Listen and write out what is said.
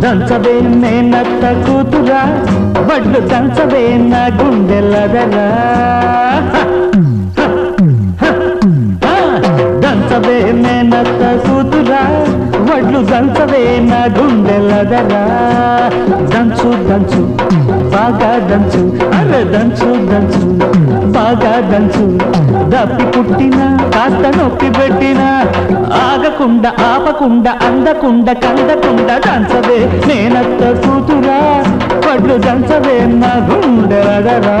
దంచవే మేనత్త కూతురా వడ్లు దంచవే నా గుండెలదరా దంచవే మేనత్త కూతురా వడ్లు దంచవే నా గుండెలదరా దంచు దంచు బాగా దంచు అరే దంచు దంచు బాగా దంచు దప్పి పుట్టినా కాస్త నొప్పి పెట్టినా ఆగకుండా ఆపకుండా అందకుండా కందకుండా దంచవే నేనత్త కూతురా వడ్లు దంచవే నా గుండెలదరా